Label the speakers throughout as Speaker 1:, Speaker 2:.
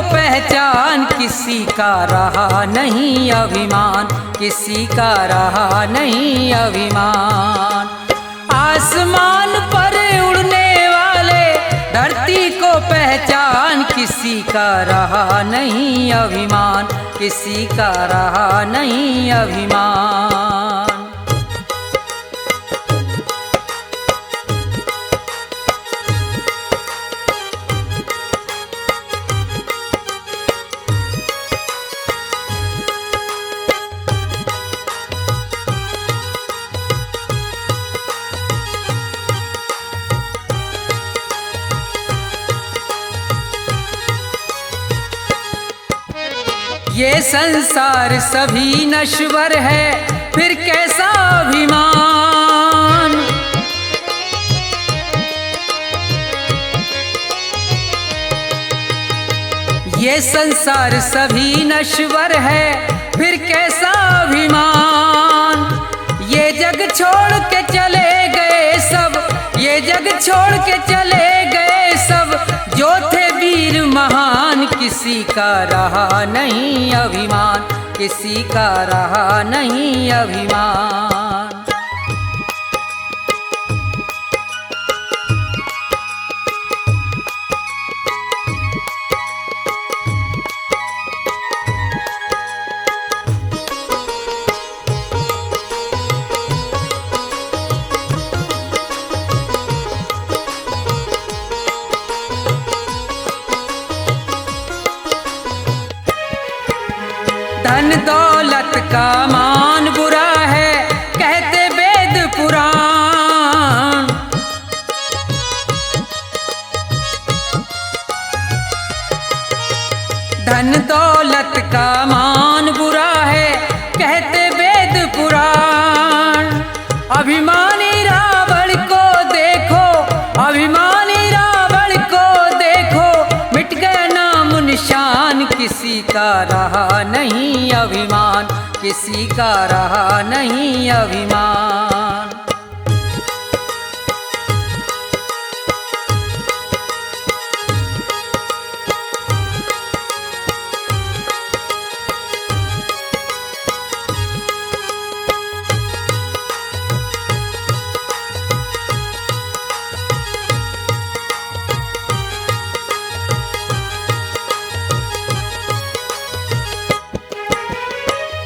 Speaker 1: पहचान, किसी का रहा नहीं अभिमान, किसी का रहा नहीं अभिमान। आसमान पर उड़ने वाले धरती को पहचान, किसी का रहा नहीं अभिमान, किसी का रहा नहीं अभिमान। ये संसार सभी नश्वर है, फिर कैसा अभिमान। ये संसार सभी नश्वर है, फिर कैसा अभिमान। ये जग छोड़ के चले गए सब, ये जग छोड़ के चले गए सब, जो थे वीर महान, किसी का रहा नहीं अभिमान, किसी का रहा नहीं अभिमान। धन दौलत का मान बुरा है, कहते वेद पुराण। धन दौलत का मान बुरा है, कहते वेद पुराण। अभिमानी रावण को देखो, अभिमानी रावण को देखो, मिट गया नाम निशान, किसी का रहा नहीं अभिमान, किसी का रहा नहीं अभिमान।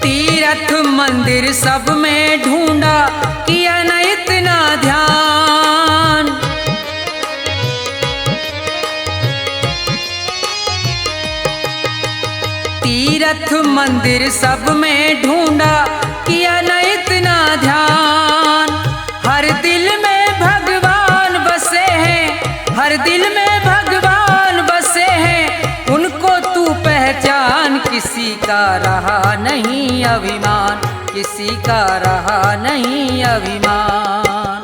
Speaker 1: तीर्थ मंदिर सब में ढूंढा, किया न इतना ध्यान। तीर्थ मंदिर सब में ढूंढा, किया न इतना ध्यान। हर दिल में भगवान बसे हैं, हर दिल में भगवान बसे हैं, उनको तू पहचान, किसी का रहा नहीं अभिमान, किसी का रहा नहीं अभिमान।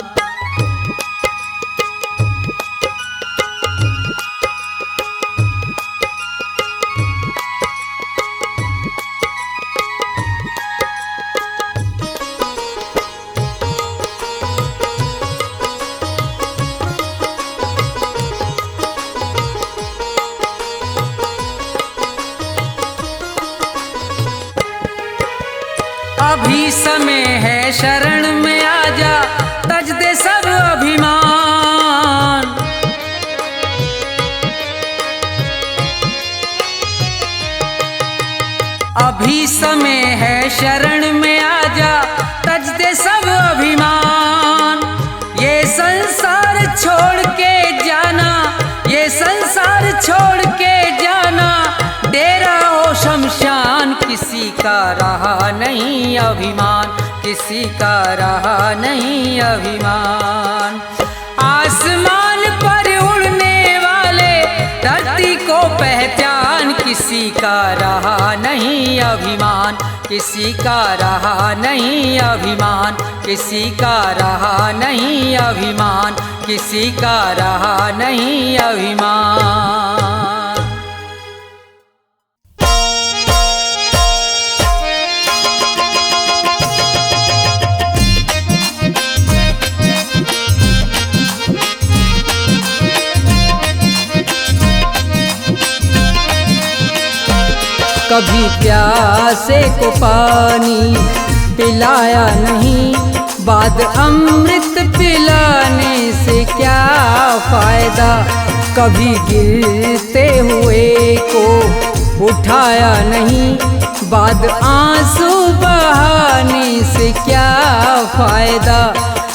Speaker 1: अभी समय है शरण में आजा, तज दे सब अभिमान। अभी समय है शरण में आजा, तज दे सब अभिमान। ये संसार छोड़ के जाना, ये संसार छोड़ के जाना, डेरा हो शमशान, किसी का रहा नहीं अभिमान, किसी का रहा नहीं अभिमान। आसमान पर उड़ने वाले धरती को पहचान, किसी का रहा नहीं अभिमान, किसी का रहा नहीं अभिमान, किसी का रहा नहीं अभिमान, किसी का रहा नहीं अभिमान। कभी प्यासे को पानी पिलाया नहीं, बाद अमृत पिलाने से क्या फायदा। कभी गिरते हुए को उठाया नहीं, बाद आंसू बहाने से क्या फायदा।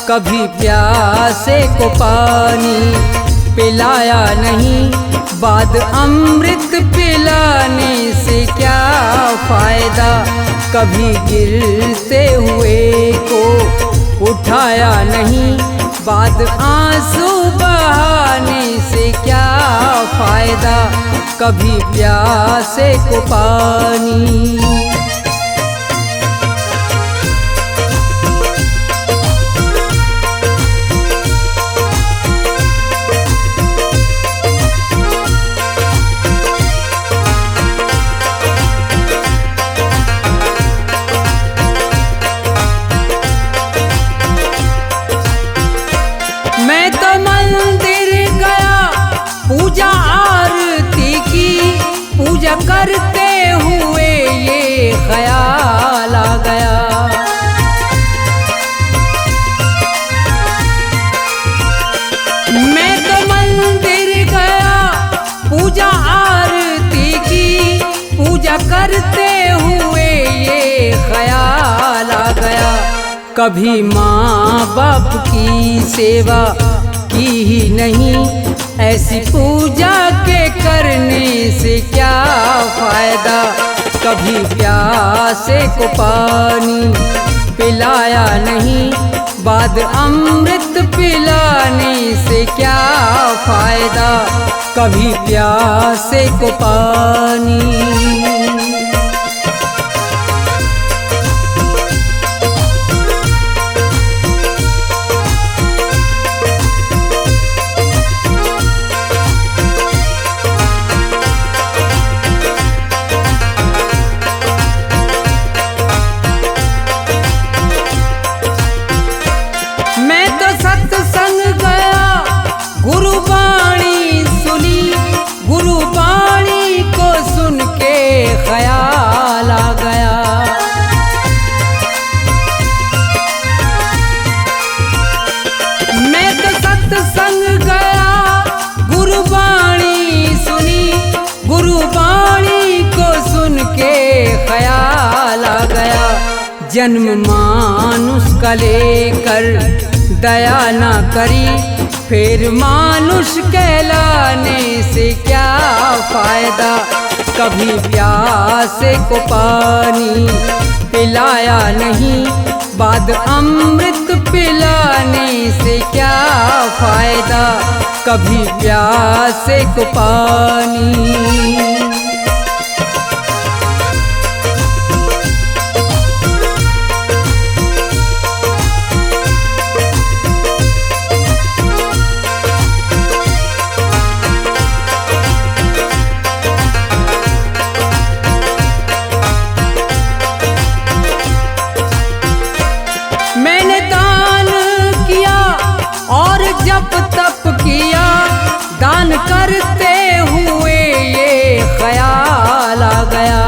Speaker 1: कभी प्यासे को पानी पिलाया नहीं, बाद अमृत पिलाने से क्या फायदा। कभी गिरते हुए को उठाया नहीं, बाद आंसू बहाने से क्या फायदा। कभी प्यासे को पानी। मैं तो मंदिर गया पूजा आरती की, पूजा करते हुए ये ख्याल आ गया। मैं तो मंदिर गया पूजा आरती की, पूजा करते हुए ये ख्याल आ गया। कभी माँ बाप की सेवा की ही नहीं, ऐसी पूजा के करने से क्या फायदा। कभी प्यासे को पानी पिलाया नहीं, बाद अमृत पिलाने से क्या फायदा। कभी प्यासे को पानी। मैं तो सत्संग गया गुरुबाणी सुनी, गुरुबाणी को सुन के ख्याल आ गया। मैं तो सत्संग गया गुरुबाणी सुनी, गुरुबाणी को सुन के ख्याल आ गया। जन्म मानुष का लेकर दया ना करी, फिर मानुष कहलाने से क्या फायदा। कभी प्यासे को पानी पिलाया नहीं, बाद अमृत पिलाने से क्या फायदा। कभी प्यासे को पानी। मैंने दान किया और जप तप किया, दान करते हुए ये ख्याल आ गया।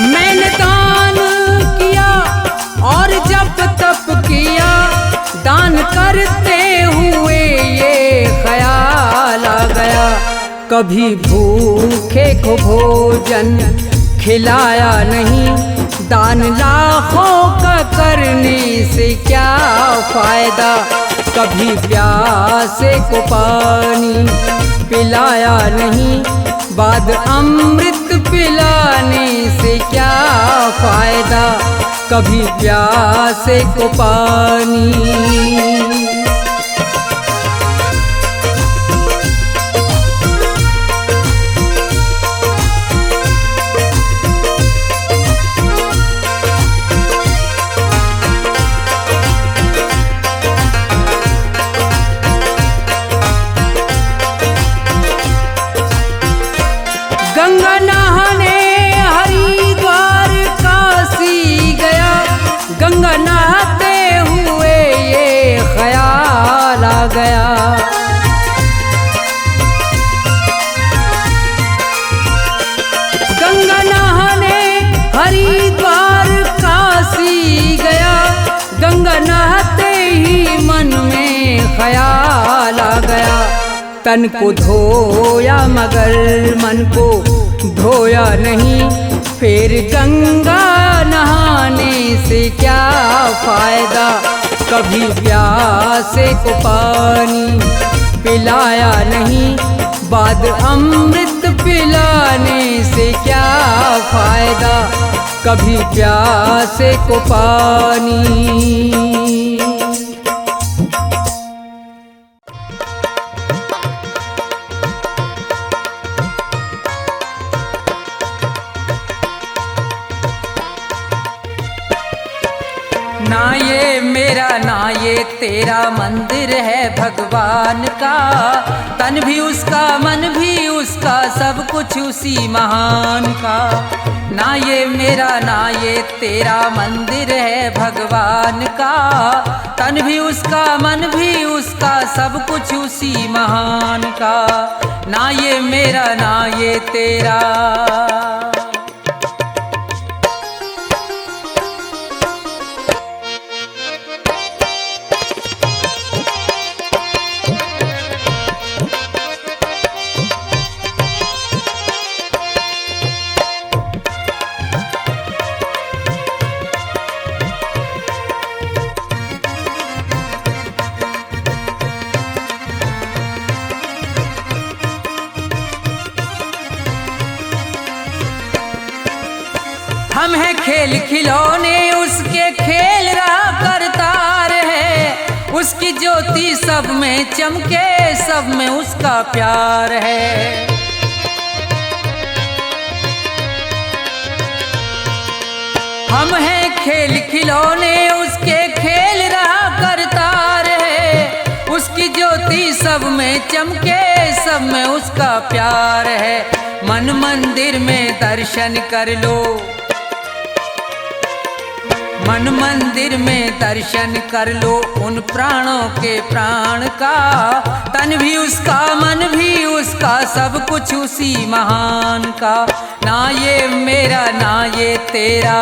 Speaker 1: मैंने दान किया और जप तप किया, दान करते हुए ये ख्याल आ गया। कभी भूखे को भोजन खिलाया नहीं, दान लाखों का करने से क्या फायदा। कभी प्यासे को पानी पिलाया नहीं, बाद अमृत पिलाने से क्या फायदा। कभी प्यासे को पानी। गंगा नहाने हरिद्वार काशी गया, गंगा नहाते हुए ये ख्याल तन को धोया मगर मन को धोया नहीं, फिर गंगा नहाने से क्या फायदा। कभी प्यासे को पानी पिलाया नहीं, बाद अमृत पिलाने से क्या फायदा। कभी प्यासे को पानी। ना ये मेरा ना ये तेरा मंदिर है भगवान का, तन भी उसका मन भी उसका सब कुछ उसी महान का। ना ये मेरा ना ये तेरा मंदिर है भगवान का, तन भी उसका मन भी उसका सब कुछ उसी महान का। ना ये मेरा ना ये तेरा। हम हैं खेल खिलौने उसके खेल रहा करतार है, उसकी ज्योति सब में चमके सब में उसका प्यार है। हम हैं खेल खिलौने उसके खेल रहा करतार है, उसकी ज्योति सब में चमके सब में उसका प्यार है। मन मंदिर में दर्शन कर लो, मन मंदिर में दर्शन कर लो उन प्राणों के प्राण का। तन भी उसका मन भी उसका सब कुछ उसी महान का। ना ये मेरा ना ये तेरा।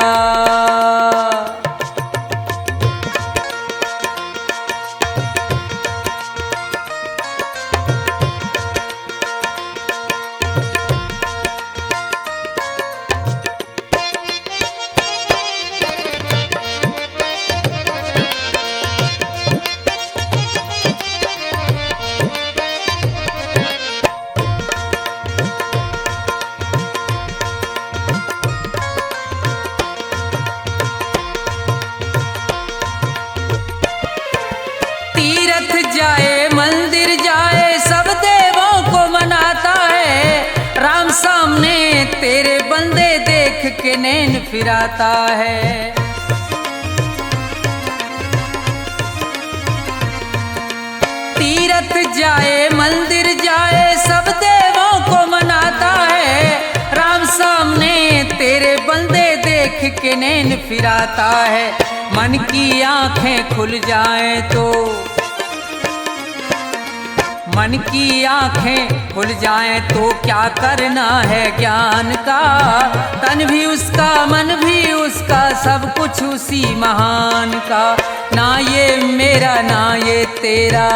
Speaker 1: जाए मंदिर जाए सब देवों को मनाता है, राम सामने तेरे बंदे देख के नैन फिराता है। तीरथ जाए मंदिर जाए सब देवों को मनाता है, राम सामने तेरे बंदे देख के नैन फिराता है। मन की आंखें खुल जाएं तो, मन की आंखें खुल जाएं तो क्या करना है ज्ञान का। तन भी उसका मन भी उसका सब कुछ उसी महान का। ना ये मेरा ना ये तेरा।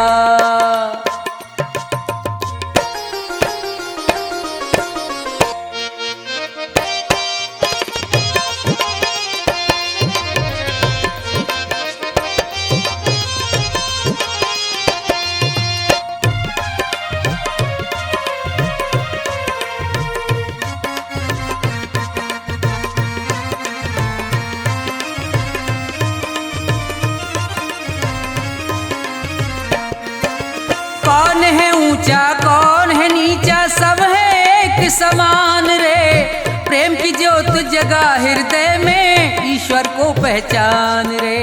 Speaker 1: कौन है ऊंचा कौन है नीचा सब है एक समान रे। प्रेम की ज्योत जगा हृदय में ईश्वर को पहचान रे।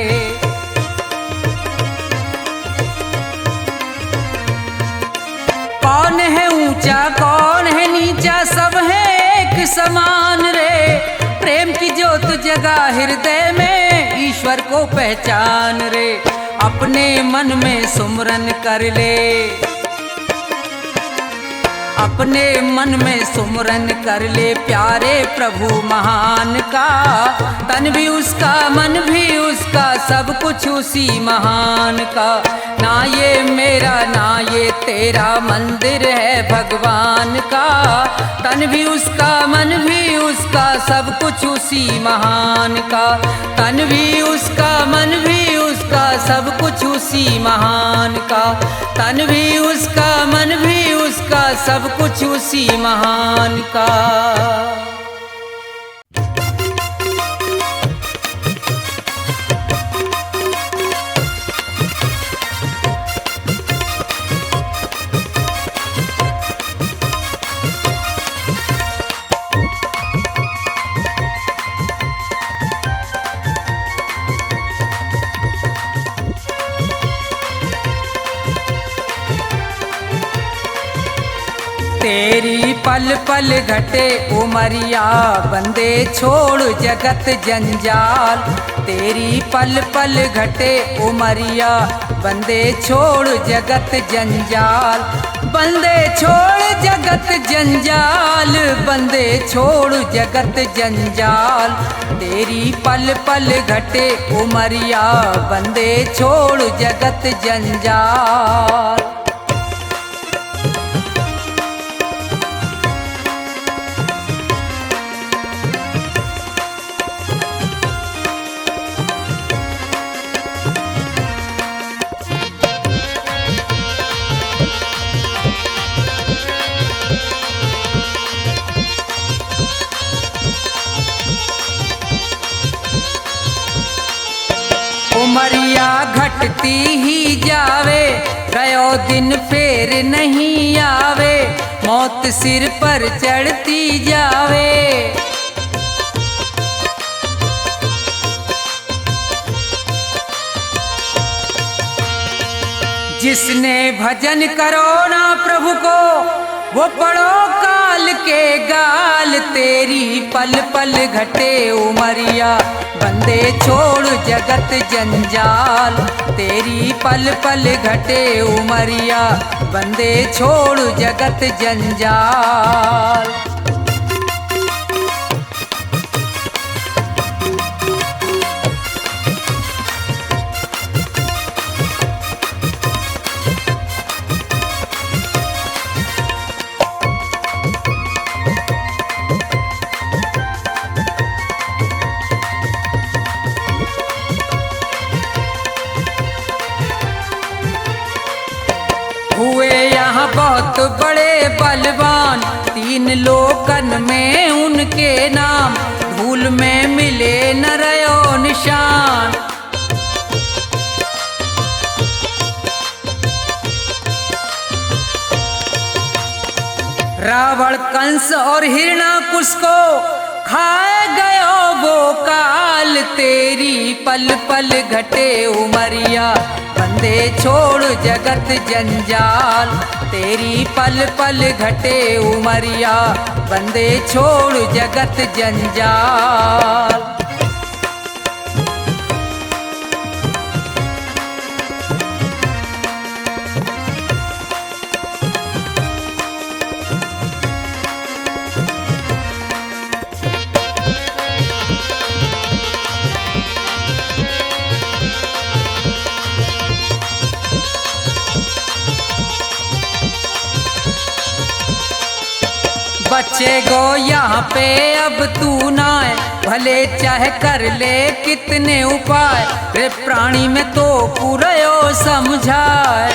Speaker 1: कौन है ऊंचा कौन है नीचा सब है एक समान रे। प्रेम की ज्योत जगा हृदय में ईश्वर को पहचान रे। अपने मन में सुमरन कर ले, अपने मन में सुमरन कर ले प्यारे प्रभु महान का। तन भी उसका मन भी उसका सब कुछ उसी महान का। ना ये मेरा ना ये तेरा मंदिर है भगवान का। तन भी उसका मन भी उसका सब कुछ उसी महान का। तन भी उसका मन भी उसका सब कुछ उसी महान का। तन भी उसका मन भी उसका सब कुछ उसी महान का। तेरी पल पल घटे उमरिया बंदे छोड़ जगत जंजाल। तेरी पल पल घटे उमरिया बंदे छोड़ जगत जंजाल। बंदे छोड़ जगत जंजाल बंदे छोड़ जगत जंजाल। तेरी पल पल घटे उमरिया बंदे छोड़ जगत जंजाल। उमरिया घटती ही जावे गयो दिन फेर नहीं आवे। मौत सिर पर चढ़ती जावे। जिसने भजन करो ना प्रभु को वो पढ़ो काल के गाल। तेरी पल पल घटे उमरिया बंदे छोड़ जगत जंजाल। तेरी पल पल घटे उमरिया बंदे छोड़ जगत जंजाल। हुए यहाँ बहुत बड़े बलवान, तीन लोकन में उनके नाम, धूल में मिले न रयो निशान। रावण कंस और हिरणाकुश को खाए गयो वो काल। तेरी पल पल घटे उमरिया बंदे छोड़ जगत जंजाल। तेरी पल पल घटे उमरिया बंदे छोड़ जगत जंजाल। बच्चे गो यहाँ पे अब तू ना है, भले चाहे कर ले कितने उपाय, रे प्राणी में तो पूरयो समझाए।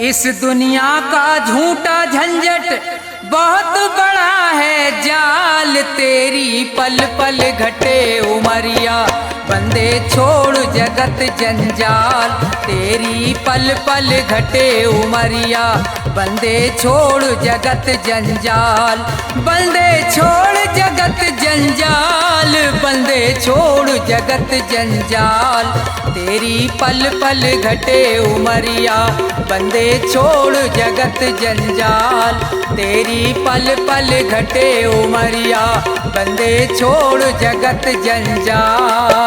Speaker 1: इस दुनिया का झूठा झंझट बहुत बड़ा है जाल। तेरी पल पल घटे उमरिया बंदे छोड़ जगत जंजाल। तेरी पल पल घटे उमरिया बंदे छोड़ जगत जंजाल। बंदे छोड़ जगत जंजाल, बंदे छोड़ जगत जंजाल। तेरी पल पल घटे उमरिया बंदे छोड़ जगत जंजाल। तेरी पल पल घटे उमरिया बंदे छोड़ जगत जंजाल।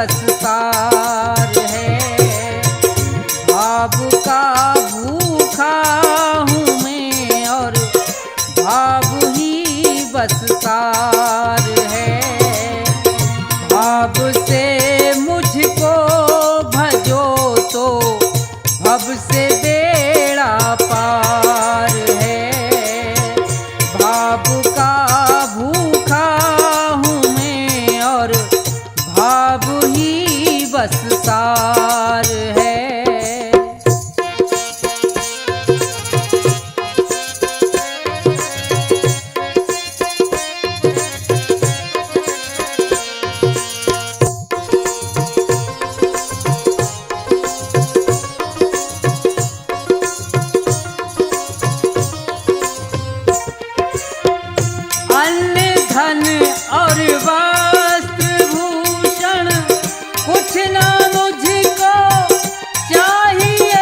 Speaker 1: बस सार है। भाव का भूखा हूँ मैं और भाव ही बस सार है। भाव से मुझको भजो तो भव से बेड़ा पार है। भाव का भूखा हूँ मैं और भाव ही बस सार है। अन्न धन और वस्त्र भूषण कुछ ना मुझको चाहिए।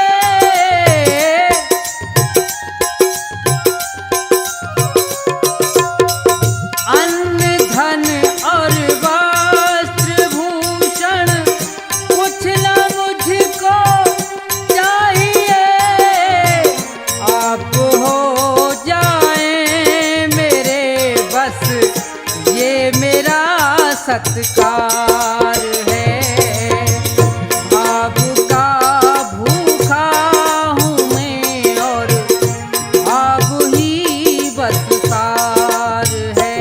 Speaker 1: अन्न धन और वस्त्र भूषण कुछ ना मुझको चाहिए। आप हो जाए मेरे बस ये मेरा सत्कार है। भाव का भूखा हूँ मैं और भाव ही बस सार है।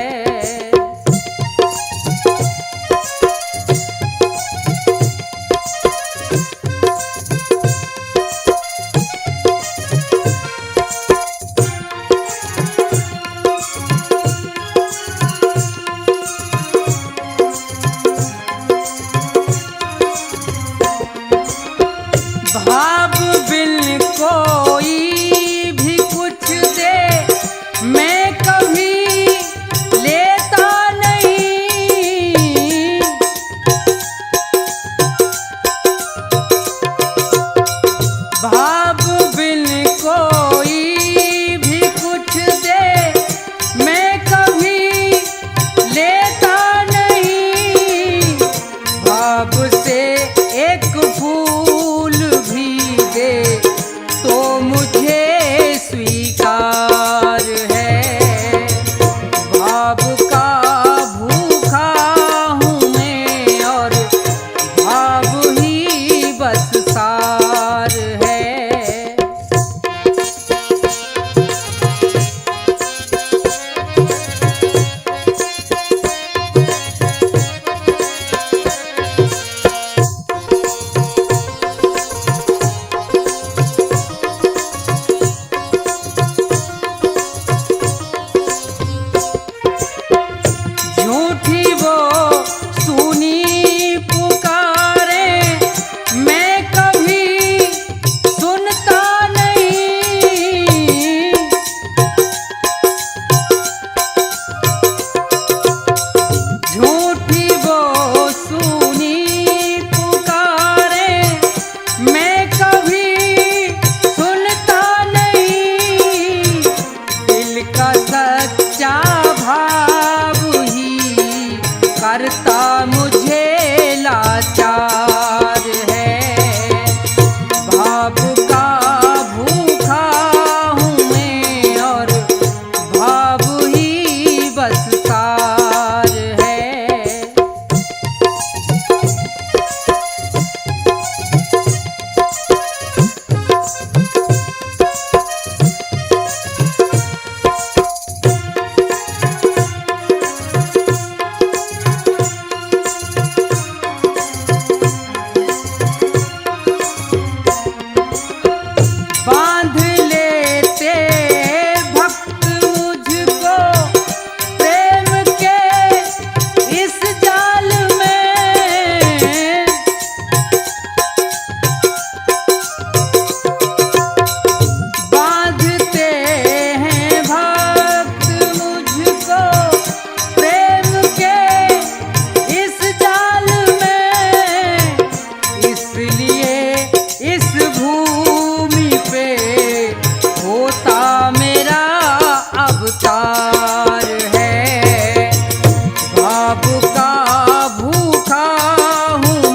Speaker 1: भाव बिन कोई भी कुछ दे मैं कभी लेता नहीं। भाव बिन कोई भी कुछ दे मैं कभी लेता नहीं। भाव से एक फूल भी दे तो मुझे स्वीकार है। भाव का भूखा हूँ मैं और भाव ही बस सार है। झूठी वो सुनी पुकारे मैं कभी सुनता नहीं। झूठी वो सुनी पुकारे मैं कभी सुनता नहीं। दिल का सच्चा भाव ही करता मुझे लाचार है। भाव का भूखा हूँ मैं और भाव ही बस सार है। बांध लेते भक्त मुझको प्रेम के इस जाल में। बांधते हैं भक्त मुझको प्रेम के इस जाल में। इसलिए इस भूमि पे होता मेरा अवतार है। भाव का भूखा हूँ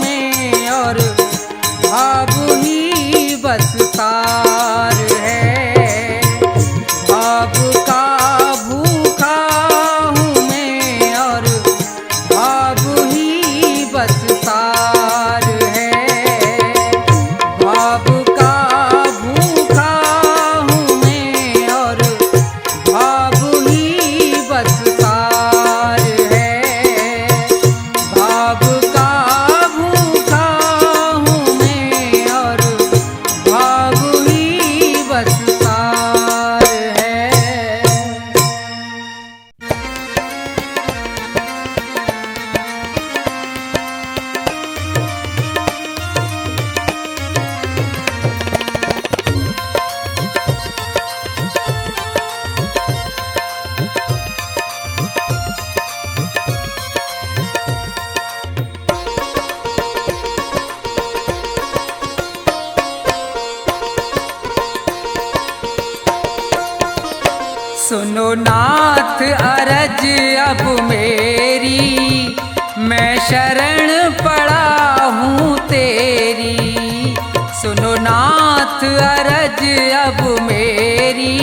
Speaker 1: नाथ अरज अब मेरी, मैं शरण पड़ा हूँ तेरी। सुनो नाथ अरज अब मेरी,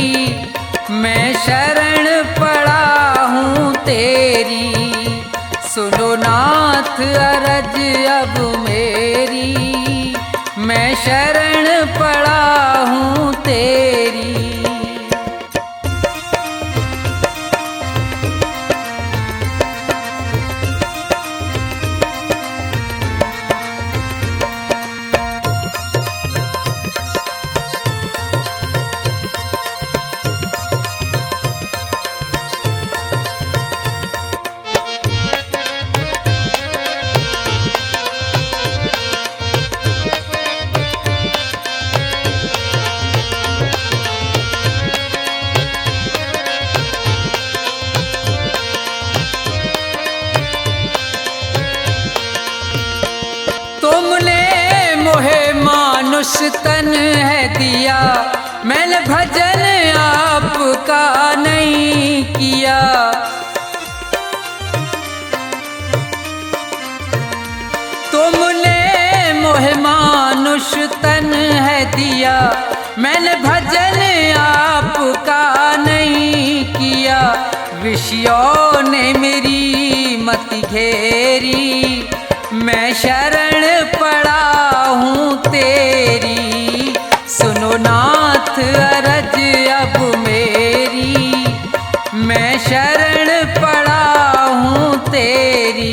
Speaker 1: मैं शरण पड़ा हूँ तेरी। सुनो नाथ अरज अब मेरी, मैं शरण पड़ा हूँ तेरी। मानुष तन है दिया, मैंने भजन आपका नहीं किया। तुमने मोहे मानुष तन है दिया, मैंने भजन आपका नहीं किया। विषयों ने मेरी मति घेरी, मैं शरण पड़ा हूँ तेरी। सुनो नाथ अरज अब मेरी, मैं शरण पड़ा हूँ तेरी।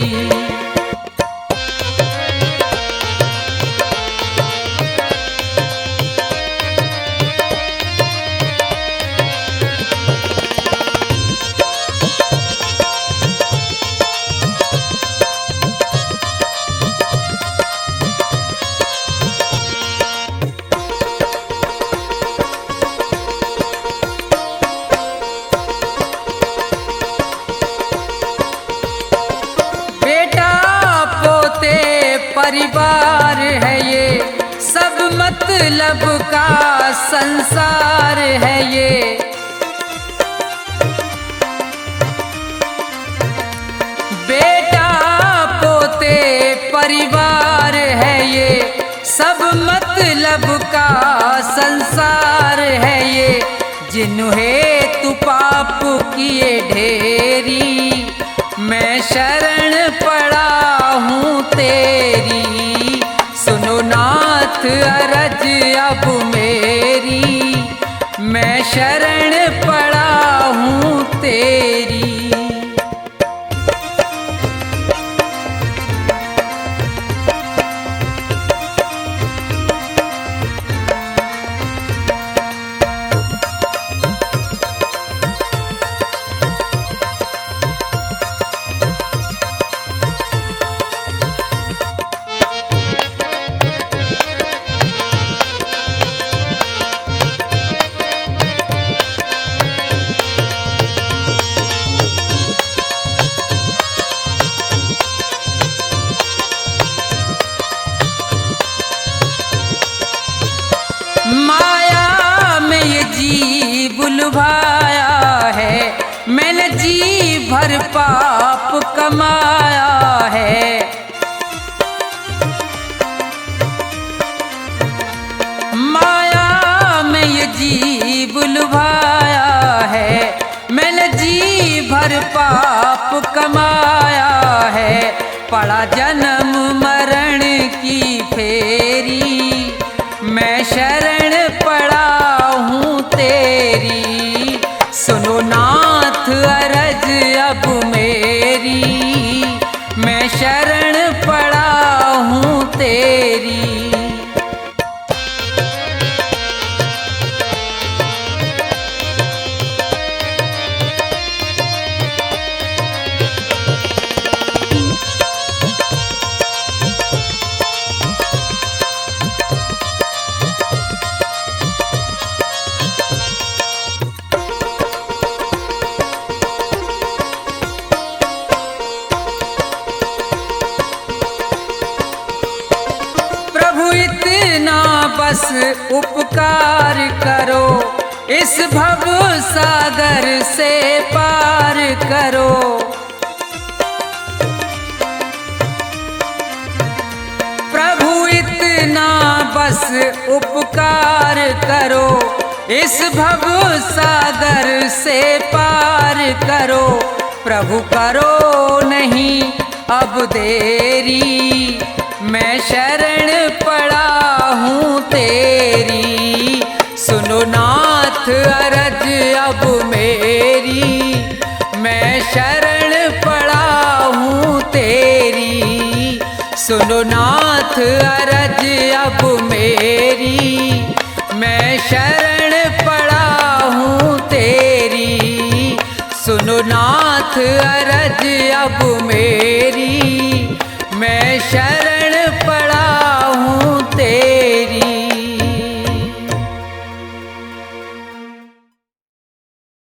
Speaker 1: परिवार है ये, सब मतलब का संसार है ये। बेटा पोते परिवार है ये, सब मतलब का संसार है ये। जिन्हें तू पाप किए ढेरी, मैं शरण पड़ा हूँ तेरी। सुनो नाथ अरज अब मेरी, मैं शरण पड़ा हूँ तेरी। माया में ये जी बुलवाया है, मैंने जी भर पाप कमाया है। माया में ये जी बुलवाया है, मैंने जी भर पाप कमाया है। पड़ा जन्म मरण की फेरी, मैं शरण पड़ा हूँ तेरी। सुनो नाथ अरज अब मेरी, मैं शरण पड़ा हूँ तेरी। बस उपकार करो, इस भव सागर से पार करो। प्रभु इतना बस उपकार करो, इस भव सागर से पार करो। प्रभु करो नहीं अब देरी, मैं शरण पड़ा हूँ तेरी। सुनो नाथ अरज अब मेरी, मैं शरण पड़ा हूँ तेरी। सुनो नाथ अरज अब मेरी, मैं शरण पड़ा हूँ तेरी। सुनो नाथ अरज अब मेरी,